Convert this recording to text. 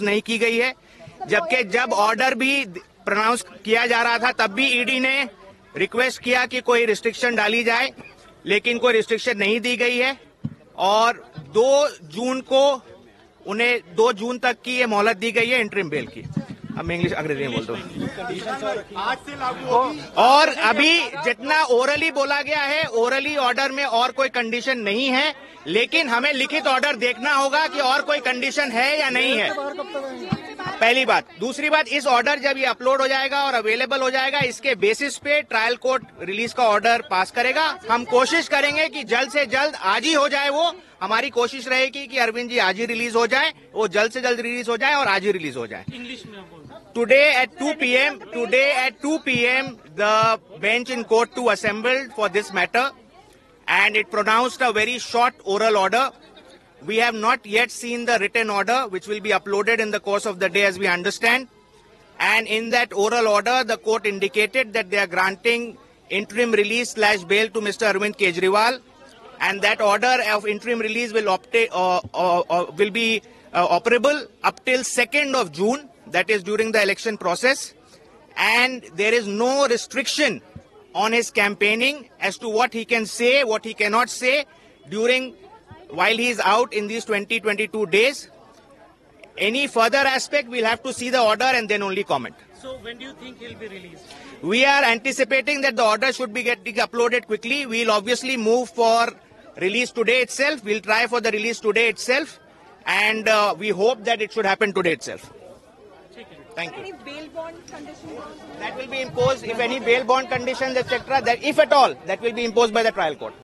नहीं की गई है, जबकि जब ऑर्डर भी प्रोनाउंस किया जा रहा था तब भी ईडी ने रिक्वेस्ट किया कि कोई रिस्ट्रिक्शन डाली जाए, लेकिन कोई रिस्ट्रिक्शन नहीं दी गई है और 2 जून को उन्हें 2 जून तक की ये मोहलत दी गई है इंटरिम बेल की। अब मैं इंग्लिश अंग्रेजी में बोलता हूँ। आज से लागू होगी और अभी जितना ओरली बोला गया है, ओरली ऑर्डर में और कोई कंडीशन नहीं है, लेकिन हमें लिखित ऑर्डर देखना होगा कि और कोई कंडीशन है या नहीं है, पहली बात। दूसरी बात, इस ऑर्डर जब ये अपलोड हो जाएगा और अवेलेबल हो जाएगा, इसके बेसिस पे ट्रायल कोर्ट रिलीज का ऑर्डर पास करेगा। हम कोशिश करेंगे कि जल्द से जल्द आज ही हो जाए। वो हमारी कोशिश रहेगी कि अरविंद जी आज ही रिलीज हो जाए, वो जल्द से जल्द रिलीज हो जाए और आज ही रिलीज हो जाए। Today at 2 p.m. the bench in court 2 assembled for this matter, and it pronounced a very short oral order. We have not yet seen the written order, which will be uploaded in the course of the day, as we understand. And in that oral order, the court indicated that they are granting interim release / bail to Mr. Arvind Kejriwal, and that order of interim release will be operable up till 2nd of June. That is during the election process, and there is no restriction on his campaigning as to what he can say, what he cannot say while he is out in these 22 days. Any further aspect, we'll have to see the order and then only comment. So when do you think he'll be released? We are anticipating that the order should be getting uploaded quickly. We'll obviously move for release today itself. We'll try for the release today itself, and we hope that it should happen today itself. Thank you. Any bail bond conditions? That will be imposed, if any bail bond conditions, etc., that if at all, that will be imposed by the trial court.